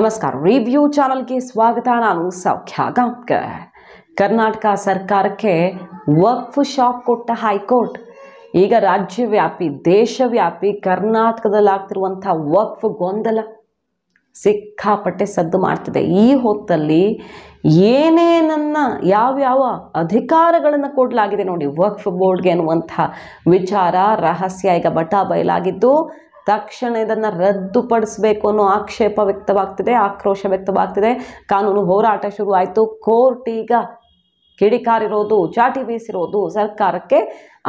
ನಮಸ್ಕಾರ. ರಿವ್ಯೂ ಚಾನಲ್ಗೆ ಸ್ವಾಗತ. ನಾನು ಸೌಖ್ಯ ಗಾಂವ್ಕರ್. ಕರ್ನಾಟಕ ಸರ್ಕಾರಕ್ಕೆ ವಕ್ಫ್ ಶಾಕ್ ಕೊಟ್ಟ ಹೈಕೋರ್ಟ್. ಈಗ ರಾಜ್ಯವ್ಯಾಪಿ ದೇಶವ್ಯಾಪಿ ಕರ್ನಾಟಕದಲ್ಲಾಗ್ತಿರುವಂಥ ವಕ್ಫ್ ಗೊಂದಲ ಸಿಕ್ಕಾಪಟ್ಟೆ ಸದ್ದು ಮಾಡ್ತಿದೆ. ಈ ಹೊತ್ತಲ್ಲಿ ಏನೇನನ್ನ ಯಾವ್ಯಾವ ಅಧಿಕಾರಗಳನ್ನು ಕೊಡಲಾಗಿದೆ ನೋಡಿ ವಕ್ಫ್ ಬೋರ್ಡ್ಗೆ ಅನ್ನುವಂಥ ವಿಚಾರ ರಹಸ್ಯ ಈಗ ಬಯಲಾಗಿದ್ದು, ತಕ್ಷಣ ಇದನ್ನು ರದ್ದುಪಡಿಸಬೇಕು ಅನ್ನೋ ಆಕ್ಷೇಪ ವ್ಯಕ್ತವಾಗ್ತಿದೆ, ಆಕ್ರೋಶ ವ್ಯಕ್ತವಾಗ್ತಿದೆ. ಕಾನೂನು ಹೋರಾಟ ಶುರುವಾಯಿತು. ಕೋರ್ಟ್ ಈಗ ಕಿಡಿಕಾರಿರೋದು, ಚಾಟಿ ಬೀಸಿರೋದು, ಸರ್ಕಾರಕ್ಕೆ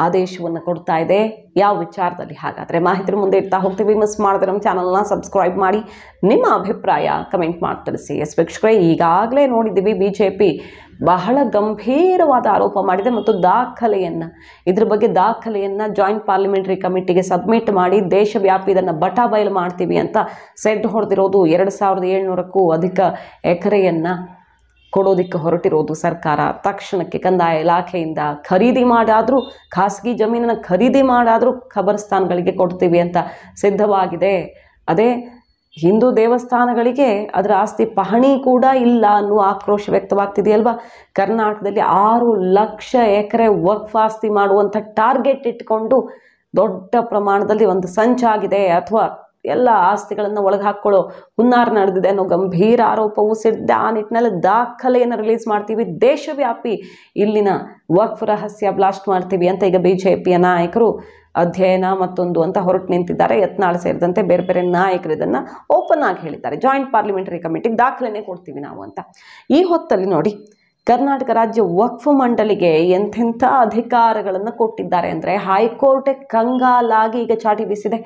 ಆದೇಶವನ್ನು ಕೊಡ್ತಾ ಇದೆ. ಯಾವ ವಿಚಾರದಲ್ಲಿ ಹಾಗಾದರೆ ಮಾಹಿತಿ ಮುಂದೆ ಇಡ್ತಾ ಹೋಗ್ತೀವಿ. ಮಿಸ್ ಮಾಡಿದ್ರೆ ನಮ್ಮ ಚಾನಲ್ನ ಸಬ್ಸ್ಕ್ರೈಬ್ ಮಾಡಿ, ನಿಮ್ಮ ಅಭಿಪ್ರಾಯ ಕಮೆಂಟ್ ಮಾಡಿ ತಿಳಿಸಿ. ವೀಕ್ಷಕರೇ, ಈಗಾಗಲೇ ನೋಡಿದ್ದೀವಿ BJP ಬಹಳ ಗಂಭೀರವಾದ ಆರೋಪ ಮಾಡಿದೆ ಮತ್ತು ಇದ್ರ ಬಗ್ಗೆ ದಾಖಲೆಯನ್ನು ಜಾಯಿಂಟ್ ಪಾರ್ಲಿಮೆಂಟರಿ ಕಮಿಟಿಗೆ ಸಬ್ಮಿಟ್ ಮಾಡಿ ದೇಶವ್ಯಾಪಿ ಇದನ್ನು ಬಯಲು ಮಾಡ್ತೀವಿ ಅಂತ ಸೆಡ್ ಹೊಡೆದಿರೋದು. 2700ಕ್ಕೂ ಅಧಿಕ ಎಕರೆಯನ್ನು ಕೊಡೋದಕ್ಕೆ ಹೊರಟಿರೋದು ಸರ್ಕಾರ. ತಕ್ಷಣಕ್ಕೆ ಕಂದಾಯ ಇಲಾಖೆಯಿಂದ ಖರೀದಿ ಮಾಡಾದರೂ, ಖಾಸಗಿ ಜಮೀನನ್ನು ಖರೀದಿ ಮಾಡಾದರೂ ಖಬರ್ಸ್ಥಾನ್ಗಳಿಗೆ ಕೊಡ್ತೀವಿ ಅಂತ ಸಿದ್ಧವಾಗಿದೆ. ಅದೇ ಹಿಂದೂ ದೇವಸ್ಥಾನಗಳಿಗೆ ಅದರ ಆಸ್ತಿ ಪಹಣಿ ಕೂಡ ಇಲ್ಲ ಅನ್ನುವ ಆಕ್ರೋಶ ವ್ಯಕ್ತವಾಗ್ತಿದೆಯಲ್ವಾ. ಕರ್ನಾಟಕದಲ್ಲಿ 6 ಲಕ್ಷ ಎಕರೆ ವಕ್ಫ್ ಆಸ್ತಿ ಮಾಡುವಂಥ ಟಾರ್ಗೆಟ್ ಇಟ್ಕೊಂಡು ದೊಡ್ಡ ಪ್ರಮಾಣದಲ್ಲಿ ಒಂದು ಸಂಚಾಗಿದೆ, ಅಥವಾ ಎಲ್ಲ ಆಸ್ತಿಗಳನ್ನು ಒಳಗೆ ಹಾಕ್ಕೊಳ್ಳೋ ಹುನ್ನಾರ ನಡೆದಿದೆ ಅನ್ನೋ ಗಂಭೀರ ಆರೋಪವು ಸಿದ್ಧ. ಆ ನಿಟ್ಟಿನಲ್ಲಿ ದಾಖಲೆಯನ್ನು ರಿಲೀಸ್ ಮಾಡ್ತೀವಿ, ದೇಶವ್ಯಾಪಿ ಇಲ್ಲಿನ ವಕ್ಫ್ ರಹಸ್ಯ ಬ್ಲಾಸ್ಟ್ ಮಾಡ್ತೀವಿ ಅಂತ ಈಗ BJPಯ ನಾಯಕರು ಅಧ್ಯಯನ ಮತ್ತೊಂದು ಅಂತ ಹೊರಟು ನಿಂತಿದ್ದಾರೆ. ಯತ್ನಾಳ್ ಸೇರಿದಂತೆ ಬೇರೆ ಬೇರೆ ನಾಯಕರು ಇದನ್ನು ಓಪನ್ ಆಗಿ ಹೇಳಿದ್ದಾರೆ. ಜಾಯಿಂಟ್ ಪಾರ್ಲಿಮೆಂಟರಿ ಕಮಿಟಿಗೆ ದಾಖಲೆನೇ ಕೊಡ್ತೀವಿ ನಾವು ಅಂತ. ಈ ಹೊತ್ತಲ್ಲಿ ನೋಡಿ, ಕರ್ನಾಟಕ ರಾಜ್ಯ ವಕ್ಫ್ ಮಂಡಳಿಗೆ ಎಂಥೆಂಥ ಅಧಿಕಾರಗಳನ್ನು ಕೊಟ್ಟಿದ್ದಾರೆ ಅಂದರೆ ಹೈಕೋರ್ಟೇ ಕಂಗಾಲಾಗಿ ಈಗ ಚಾಟಿ ಬೀಸಿದೆ.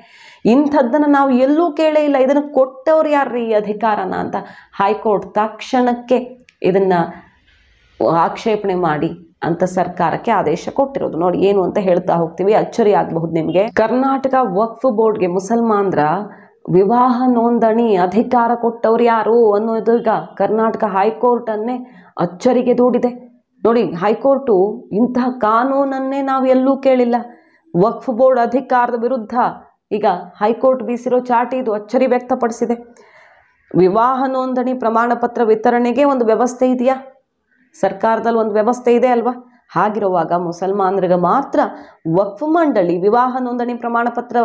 ಇಂಥದ್ದನ್ನು ನಾವು ಎಲ್ಲೂ ಕೇಳೇ ಇಲ್ಲ, ಇದನ್ನು ಕೊಟ್ಟವ್ರು ಯಾರ್ರೀ ಈ ಅಧಿಕಾರನ ಅಂತ ಹೈಕೋರ್ಟ್ ತಕ್ಷಣಕ್ಕೆ ಇದನ್ನು ಆಕ್ಷೇಪಣೆ ಮಾಡಿ ಅಂತ ಸರ್ಕಾರಕ್ಕೆ ಆದೇಶ ಕೊಟ್ಟಿರೋದು. ನೋಡಿ ಏನು ಅಂತ ಹೇಳ್ತಾ ಹೋಗ್ತೀವಿ, ಅಚ್ಚರಿ ಆಗಬಹುದು ನಿಮಗೆ. ಕರ್ನಾಟಕ ವಕ್ಫ್ ಬೋರ್ಡ್ಗೆ ಮುಸಲ್ಮಾನರ ವಿವಾಹ ನೋಂದಣಿ ಅಧಿಕಾರ ಕೊಟ್ಟವ್ರು ಯಾರು ಅನ್ನೋದು ಈಗ ಕರ್ನಾಟಕ ಹೈಕೋರ್ಟನ್ನೇ ಅಚ್ಚರಿಗೆ ದೂಡಿದೆ. ನೋಡಿ, ಹೈಕೋರ್ಟು ಇಂತಹ ಕಾನೂನನ್ನೇ ನಾವು ಎಲ್ಲೂ ಕೇಳಿಲ್ಲ. ವಕ್ಫ್ ಬೋರ್ಡ್ ಅಧಿಕಾರದ ವಿರುದ್ಧ ಈಗ ಹೈಕೋರ್ಟ್ ಬೀಸಿರೋ ಚಾಟಿ ಇದು ಅಚ್ಚರಿ ವ್ಯಕ್ತಪಡಿಸಿದೆ. ವಿವಾಹ ನೋಂದಣಿ ಪ್ರಮಾಣ ಪತ್ರ ವಿತರಣೆಗೆ ಒಂದು ವ್ಯವಸ್ಥೆ ಇದೆಯಾ? ಸರ್ಕಾರದಲ್ಲಿ ಒಂದು ವ್ಯವಸ್ಥೆ ಇದೆ ಅಲ್ವಾ? ಹಾಗಿರುವಾಗ ಮುಸಲ್ಮಾನರಿಗೆ ಮಾತ್ರ ವಕ್ಫ್ ಮಂಡಳಿ ವಿವಾಹ ನೋಂದಣಿ ಪ್ರಮಾಣ ಪತ್ರ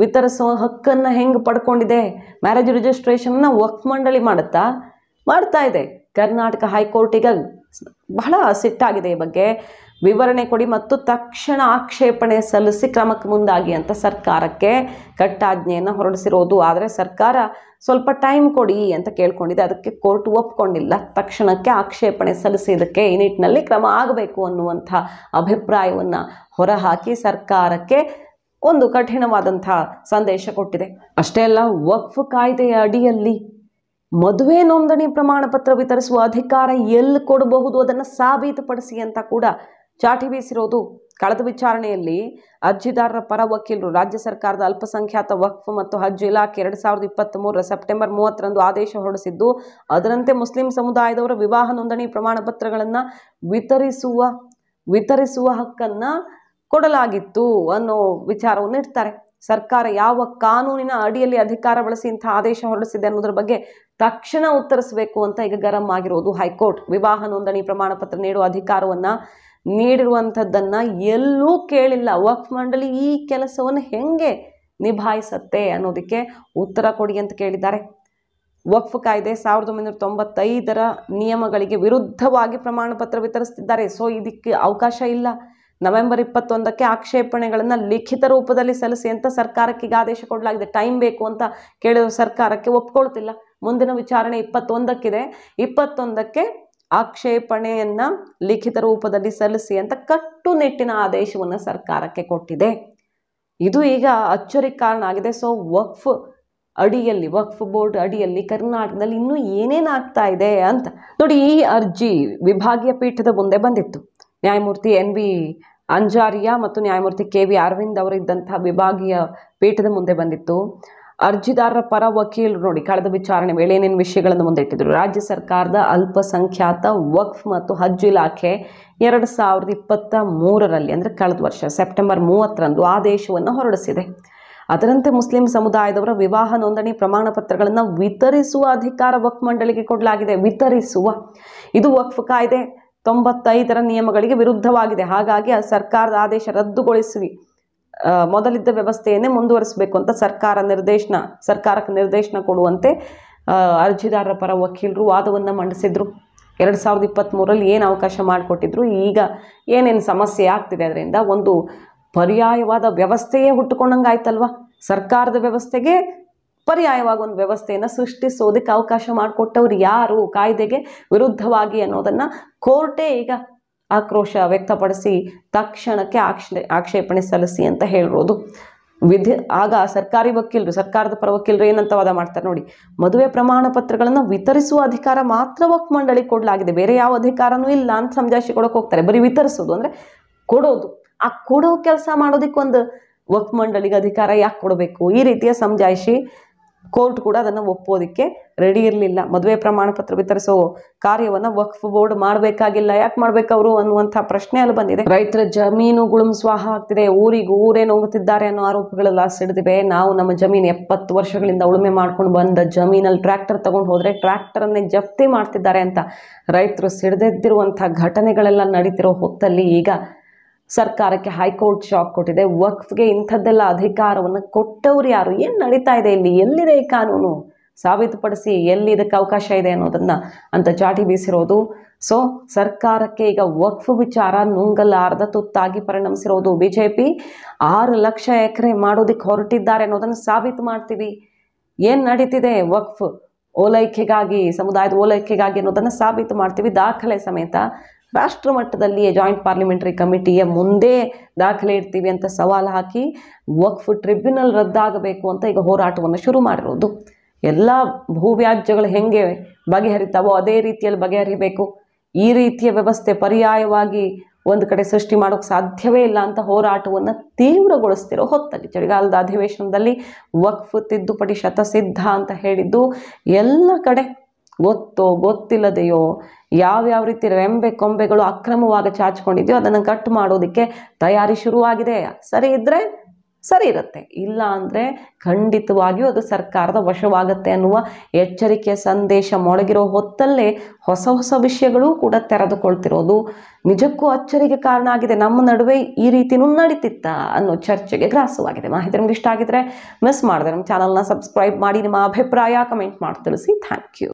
ವಿತರಿಸೋ ಹಕ್ಕನ್ನು ಹೆಂಗೆ ಪಡ್ಕೊಂಡಿದೆ? ಮ್ಯಾರೇಜ್ ರಿಜಿಸ್ಟ್ರೇಷನ್ನ ವಕ್ಫ್ ಮಂಡಳಿ ಮಾಡ್ತಾ ಇದೆ. ಕರ್ನಾಟಕ ಹೈಕೋರ್ಟಿಗೆ ಬಹಳ ಸಿಟ್ಟಾಗಿದೆ. ಈ ಬಗ್ಗೆ ವಿವರಣೆ ಕೊಡಿ ಮತ್ತು ತಕ್ಷಣ ಆಕ್ಷೇಪಣೆ ಸಲ್ಲಿಸಿ ಕ್ರಮಕ್ಕೆ ಮುಂದಾಗಿ ಅಂತ ಸರ್ಕಾರಕ್ಕೆ ಕಟ್ಟಾಜ್ಞೆಯನ್ನು ಹೊರಡಿಸಿರೋದು. ಆದರೆ ಸರ್ಕಾರ ಸ್ವಲ್ಪ ಟೈಮ್ ಕೊಡಿ ಅಂತ ಕೇಳ್ಕೊಂಡಿದೆ. ಅದಕ್ಕೆ ಕೋರ್ಟ್ ಒಪ್ಕೊಂಡಿಲ್ಲ. ತಕ್ಷಣಕ್ಕೆ ಆಕ್ಷೇಪಣೆ ಸಲ್ಲಿಸಿದ್ದಕ್ಕೆ ಈ ನಿಟ್ಟಿನಲ್ಲಿ ಕ್ರಮ ಆಗಬೇಕು ಅನ್ನುವಂಥ ಅಭಿಪ್ರಾಯವನ್ನು ಹೊರಹಾಕಿ ಸರ್ಕಾರಕ್ಕೆ ಒಂದು ಕಠಿಣವಾದಂಥ ಸಂದೇಶ ಕೊಟ್ಟಿದೆ. ಅಷ್ಟೇ ಅಲ್ಲ, ವಕ್ಫ್ ಕಾಯ್ದೆಯ ಅಡಿಯಲ್ಲಿ ಮದುವೆ ನೋಂದಣಿ ಪ್ರಮಾಣ ಪತ್ರ ವಿತರಿಸುವ ಅಧಿಕಾರ ಎಲ್ಲಿ ಕೊಡಬಹುದು ಅದನ್ನು ಸಾಬೀತುಪಡಿಸಿ ಅಂತ ಕೂಡ ಚಾಟಿ ಬೀಸಿರೋದು. ಕಳೆದ ವಿಚಾರಣೆಯಲ್ಲಿ ಅರ್ಜಿದಾರರ ಪರ ವಕೀಲರು ರಾಜ್ಯ ಸರ್ಕಾರದ ಅಲ್ಪಸಂಖ್ಯಾತ ವಕ್ಫ್ ಮತ್ತು ಹಜ್ ಇಲಾಖೆ 2023 ಸೆಪ್ಟೆಂಬರ್ 30ರಂದು ಆದೇಶ ಹೊರಡಿಸಿದ್ದು, ಅದರಂತೆ ಮುಸ್ಲಿಂ ಸಮುದಾಯದವರ ವಿವಾಹ ನೋಂದಣಿ ಪ್ರಮಾಣ ಪತ್ರಗಳನ್ನು ವಿತರಿಸುವ ಹಕ್ಕನ್ನು ಕೊಡಲಾಗಿತ್ತು ಅನ್ನೋ ವಿಚಾರವನ್ನು ಇಡ್ತಾರೆ. ಸರ್ಕಾರ ಯಾವ ಕಾನೂನಿನ ಅಡಿಯಲ್ಲಿ ಅಧಿಕಾರ ಬಳಸಿ ಇಂಥ ಆದೇಶ ಹೊರಡಿಸಿದೆ ಅನ್ನೋದ್ರ ಬಗ್ಗೆ ತಕ್ಷಣ ಉತ್ತರಿಸಬೇಕು ಅಂತ ಈಗ ಗರಂ ಆಗಿರೋದು ಹೈಕೋರ್ಟ್. ವಿವಾಹ ನೋಂದಣಿ ಪ್ರಮಾಣ ಪತ್ರ ನೀಡುವ ಅಧಿಕಾರವನ್ನು ನೀಡಿರುವಂಥದ್ದನ್ನು ಎಲ್ಲೂ ಕೇಳಿಲ್ಲ. ವಕ್ಫ್ ಮಂಡಳಿ ಈ ಕೆಲಸವನ್ನು ಹೆಂಗೆ ನಿಭಾಯಿಸುತ್ತೆ ಅನ್ನೋದಕ್ಕೆ ಉತ್ತರ ಕೊಡಿ ಅಂತ ಕೇಳಿದ್ದಾರೆ. ವಕ್ಫ್ ಕಾಯ್ದೆ 1995ರ ನಿಯಮಗಳಿಗೆ ವಿರುದ್ಧವಾಗಿ ಪ್ರಮಾಣ ಪತ್ರ ವಿತರಿಸ್ತಿದ್ದಾರೆ. ಸೊ ಇದಕ್ಕೆ ಅವಕಾಶ ಇಲ್ಲ. ನವೆಂಬರ್ 21ಕ್ಕೆ ಆಕ್ಷೇಪಣೆಗಳನ್ನು ಲಿಖಿತ ರೂಪದಲ್ಲಿ ಸಲ್ಲಿಸಿ ಅಂತ ಸರ್ಕಾರಕ್ಕೆ ಈಗ ಆದೇಶ ಕೊಡಲಾಗಿದೆ. ಟೈಮ್ ಬೇಕು ಅಂತ ಕೇಳಿರೋ ಸರ್ಕಾರಕ್ಕೆ ಒಪ್ಕೊಳ್ತಿಲ್ಲ. ಮುಂದಿನ ವಿಚಾರಣೆ 21ಕ್ಕಿದೆ. 21ಕ್ಕೆ ಆಕ್ಷೇಪಣೆಯನ್ನು ಲಿಖಿತ ರೂಪದಲ್ಲಿ ಸಲ್ಲಿಸಿ ಅಂತ ಕಟ್ಟುನಿಟ್ಟಿನ ಆದೇಶವನ್ನು ಸರ್ಕಾರಕ್ಕೆ ಕೊಟ್ಟಿದೆ. ಇದು ಈಗ ಅಚ್ಚರಿಗೆ ಕಾರಣ ಆಗಿದೆ. ಸೊ ವಕ್ಫ್ ಬೋರ್ಡ್ ಅಡಿಯಲ್ಲಿ ಕರ್ನಾಟಕದಲ್ಲಿ ಇನ್ನೂ ಏನೇನಾಗ್ತಾ ಇದೆ ಅಂತ ನೋಡಿ. ಈ ಅರ್ಜಿ ವಿಭಾಗೀಯ ಪೀಠದ ಮುಂದೆ ಬಂದಿತ್ತು. ನ್ಯಾಯಮೂರ್ತಿ NV ಅಂಜಾರಿಯಾ ಮತ್ತು ನ್ಯಾಯಮೂರ್ತಿ KV ಅರವಿಂದ್ ಅವರಿದ್ದಂತಹ ವಿಭಾಗೀಯ ಪೀಠದ ಮುಂದೆ ಬಂದಿತ್ತು. ಅರ್ಜಿದಾರರ ಪರ ವಕೀಲರು ನೋಡಿ ಕಳೆದ ವಿಚಾರಣೆ ವೇಳೆ ಏನೇನು ವಿಷಯಗಳನ್ನು ಮುಂದೆ ಇಟ್ಟಿದ್ರು. ರಾಜ್ಯ ಸರ್ಕಾರದ ಅಲ್ಪಸಂಖ್ಯಾತ ವಕ್ಫ್ ಮತ್ತು ಹಜ್ ಇಲಾಖೆ 2023ರಲ್ಲಿ ಅಂದರೆ ಕಳೆದ ವರ್ಷ ಸೆಪ್ಟೆಂಬರ್ 30ರಂದು ಆದೇಶವನ್ನು ಹೊರಡಿಸಿದೆ. ಅದರಂತೆ ಮುಸ್ಲಿಂ ಸಮುದಾಯದವರ ವಿವಾಹ ನೋಂದಣಿ ಪ್ರಮಾಣ ಪತ್ರಗಳನ್ನು ವಿತರಿಸುವ ಅಧಿಕಾರ ವಕ್ಫ್ ಮಂಡಳಿಗೆ ಕೊಡಲಾಗಿದೆ. ವಿತರಿಸುವ, ಇದು ವಕ್ಫ್ ಕಾಯ್ದೆ 95ರ ನಿಯಮಗಳಿಗೆ ವಿರುದ್ಧವಾಗಿದೆ. ಹಾಗಾಗಿ ಆ ಸರ್ಕಾರದ ಆದೇಶ ರದ್ದುಗೊಳಿಸಿ ಮೊದಲಿದ್ದ ವ್ಯವಸ್ಥೆಯನ್ನೇ ಮುಂದುವರಿಸಬೇಕು ಅಂತ ಸರ್ಕಾರಕ್ಕೆ ನಿರ್ದೇಶನ ಕೊಡುವಂತೆ ಅರ್ಜಿದಾರರ ಪರ ವಕೀಲರು ವಾದವನ್ನು ಮಂಡಿಸಿದ್ರು. 2023ರಲ್ಲಿ ಏನು ಅವಕಾಶ ಮಾಡಿಕೊಟ್ಟಿದ್ರು, ಈಗ ಏನೇನು ಸಮಸ್ಯೆ ಆಗ್ತಿದೆ ಅದರಿಂದ ಒಂದು ಪರ್ಯಾಯವಾದ ವ್ಯವಸ್ಥೆಯೇ ಹುಟ್ಟುಕೊಂಡಂಗೆ ಆಯ್ತಲ್ವ. ಸರ್ಕಾರದ ವ್ಯವಸ್ಥೆಗೆ ಪರ್ಯಾಯವಾಗಿ ಒಂದು ವ್ಯವಸ್ಥೆಯನ್ನು ಸೃಷ್ಟಿಸೋದಕ್ಕೆ ಅವಕಾಶ ಮಾಡಿಕೊಟ್ಟವ್ರು ಯಾರು, ಕಾಯ್ದೆಗೆ ವಿರುದ್ಧವಾಗಿ ಅನ್ನೋದನ್ನು ಕೋರ್ಟೇ ಈಗ ಆಕ್ರೋಶ ವ್ಯಕ್ತಪಡಿಸಿ ತಕ್ಷಣಕ್ಕೆ ಆಕ್ಷೇಪಣೆ ಸಲ್ಲಿಸಿ ಅಂತ ಹೇಳಿರೋದು. ಆಗ ಸರ್ಕಾರದ ಪರ ವಕೀಲರು ಏನಂತ ವಾದ ಮಾಡ್ತಾರೆ ನೋಡಿ, ಮದುವೆ ಪ್ರಮಾಣ ಪತ್ರಗಳನ್ನು ವಿತರಿಸುವ ಅಧಿಕಾರ ಮಾತ್ರ ವಕ್ಫ್ ಮಂಡಳಿ ಕೊಡಲಾಗಿದೆ, ಬೇರೆ ಯಾವ ಅಧಿಕಾರನೂ ಇಲ್ಲ ಅಂತ ಸಮಜಾಯಿಷಿ ಕೊಡೋಕೆ ಹೋಗ್ತಾರೆ. ಬರೀ ವಿತರಿಸೋದು ಅಂದರೆ ಕೊಡೋದು, ಆ ಕೊಡೋ ಕೆಲಸ ಮಾಡೋದಕ್ಕೆ ಒಂದು ವಕ್ಫ್ ಮಂಡಳಿಗೆ ಅಧಿಕಾರ ಯಾಕೆ ಕೊಡಬೇಕು? ಈ ರೀತಿಯ ಸಮಜಾಯಿಷಿ ಕೋರ್ಟ್ ಕೂಡ ಅದನ್ನು ಒಪ್ಪೋದಕ್ಕೆ ರೆಡಿ ಇರಲಿಲ್ಲ. ಮದುವೆ ಪ್ರಮಾಣ ಪತ್ರ ವಿತರಿಸೋ ಕಾರ್ಯವನ್ನು ವಕ್ಫ್ ಬೋರ್ಡ್ ಮಾಡಬೇಕಾಗಿಲ್ಲ, ಯಾಕೆ ಮಾಡ್ಬೇಕವರು ಅನ್ನುವಂಥ ಪ್ರಶ್ನೆ ಅಲ್ಲಿ ಬಂದಿದೆ. ರೈತರ ಜಮೀನುಗಳು ಸ್ವಾಹ ಆಗ್ತಿದೆ, ಊರೇ ನುಂಗುತ್ತಿದ್ದಾರೆ ಅನ್ನೋ ಆರೋಪಗಳೆಲ್ಲ ಸಿಡಿದಿವೆ. ನಾವು ನಮ್ಮ ಜಮೀನು 70 ವರ್ಷಗಳಿಂದ ಉಳುಮೆ ಮಾಡ್ಕೊಂಡು ಬಂದ ಜಮೀನಲ್ಲಿ ಟ್ರ್ಯಾಕ್ಟರ್ ತಗೊಂಡು ಹೋದರೆ ಟ್ರ್ಯಾಕ್ಟರನ್ನೇ ಜಪ್ತಿ ಮಾಡ್ತಿದ್ದಾರೆ ಅಂತ ರೈತರು ಸಿಡಿದೆದ್ದಿರುವಂಥ ಘಟನೆಗಳೆಲ್ಲ ನಡೀತಿರೋ ಹೊತ್ತಲ್ಲಿ ಈಗ ಸರ್ಕಾರಕ್ಕೆ ಹೈಕೋರ್ಟ್ ಶಾಕ್ ಕೊಟ್ಟಿದೆ. ವಕ್ಫ್ಗೆ ಇಂಥದ್ದೆಲ್ಲ ಅಧಿಕಾರವನ್ನು ಕೊಟ್ಟವ್ರು ಯಾರು, ಏನು ನಡೀತಾ ಇದೆ ಇಲ್ಲಿ, ಎಲ್ಲಿದೆ ಈ ಕಾನೂನು, ಸಾಬೀತುಪಡಿಸಿ ಎಲ್ಲಿ ಇದಕ್ಕೆ ಅವಕಾಶ ಇದೆ ಅನ್ನೋದನ್ನು ಅಂತ ಚಾಟಿ ಬೀಸಿರೋದು. ಸೊ ಸರ್ಕಾರಕ್ಕೆ ಈಗ ವಕ್ಫ್ ವಿಚಾರ ನುಂಗಲಾರ್ದ ತುತ್ತಾಗಿ ಪರಿಣಮಿಸಿರೋದು. BJP 6 ಲಕ್ಷ ಎಕರೆ ಮಾಡೋದಕ್ಕೆ ಹೊರಟಿದ್ದಾರೆ ಅನ್ನೋದನ್ನು ಸಾಬೀತು ಮಾಡ್ತೀವಿ. ಏನು ನಡೀತಿದೆ ವಕ್ಫ್ ಓಲೈಕೆಗಾಗಿ, ಸಮುದಾಯದ ಓಲೈಕೆಗಾಗಿ ಅನ್ನೋದನ್ನು ಸಾಬೀತು ಮಾಡ್ತೀವಿ. ದಾಖಲೆ ಸಮೇತ ರಾಷ್ಟ್ರ ಮಟ್ಟದಲ್ಲಿ ಜಾಯಿಂಟ್ ಪಾರ್ಲಿಮೆಂಟರಿ ಕಮಿಟಿಯ ಮುಂದೆ ದಾಖಲೆ ಇಡ್ತೀವಿ ಅಂತ ಸವಾಲು ಹಾಕಿ ವಕ್ಫ್ ಟ್ರಿಬ್ಯುನಲ್ ರದ್ದಾಗಬೇಕು ಅಂತ ಈಗ ಹೋರಾಟವನ್ನು ಶುರು ಮಾಡಿರೋದು. ಎಲ್ಲ ಭೂವ್ಯಾಜ್ಯಗಳು ಹೆಂಗೆ ಬಗೆಹರಿತಾವೋ ಅದೇ ರೀತಿಯಲ್ಲಿ ಬಗೆಹರಿಬೇಕು. ಈ ರೀತಿಯ ವ್ಯವಸ್ಥೆ ಪರ್ಯಾಯವಾಗಿ ಒಂದು ಕಡೆ ಸೃಷ್ಟಿ ಮಾಡೋಕ್ಕೆ ಸಾಧ್ಯವೇ ಇಲ್ಲ ಅಂತ ಹೋರಾಟವನ್ನು ತೀವ್ರಗೊಳಿಸ್ತಿರೋ ಹೊತ್ತಲ್ಲಿ ಚಳಿಗಾಲದ ಅಧಿವೇಶನದಲ್ಲಿ ವಕ್ಫ್ ತಿದ್ದುಪಡಿ ಶತಸಿದ್ಧ ಅಂತ ಹೇಳಿದ್ದು ಎಲ್ಲ ಕಡೆ ಗೊತ್ತಿಲ್ಲದೆಯೋ ಯಾವ್ಯಾವ ರೀತಿ ರೆಂಬೆ ಕೊಂಬೆಗಳು ಅಕ್ರಮವಾಗಿ ಚಾಚಿಕೊಂಡಿದೆಯೋ ಅದನ್ನು ಕಟ್ ಮಾಡೋದಕ್ಕೆ ತಯಾರಿ ಶುರುವಾಗಿದೆ. ಸರಿ ಇದ್ದರೆ ಸರಿ ಇರುತ್ತೆ, ಇಲ್ಲ ಅಂದರೆ ಖಂಡಿತವಾಗಿಯೂ ಅದು ಸರ್ಕಾರದ ವಶವಾಗುತ್ತೆ ಅನ್ನುವ ಎಚ್ಚರಿಕೆಯ ಸಂದೇಶ ಮೊಳಗಿರೋ ಹೊತ್ತಲ್ಲೇ ಹೊಸ ವಿಷಯಗಳು ಕೂಡ ತೆರೆದುಕೊಳ್ತಿರೋದು ನಿಜಕ್ಕೂ ಅಚ್ಚರಿಗೆ ಕಾರಣ ಆಗಿದೆ. ನಮ್ಮ ನಡುವೆ ಈ ರೀತಿಯೂ ನಡೀತಿತ್ತ ಅನ್ನೋ ಚರ್ಚೆಗೆ ಗ್ರಾಸವಾಗಿದೆ. ಮಾಹಿತಿ ನಿಮ್ಗೆ ಇಷ್ಟ ಆಗಿದ್ರೆ ಮಿಸ್ ಮಾಡಿದ್ರೆ ನಮ್ಮ ಚಾನಲ್ನ ಸಬ್ಸ್ಕ್ರೈಬ್ ಮಾಡಿ, ನಿಮ್ಮ ಅಭಿಪ್ರಾಯ ಕಮೆಂಟ್ ಮಾಡಿ ತಿಳಿಸಿ. Thank you.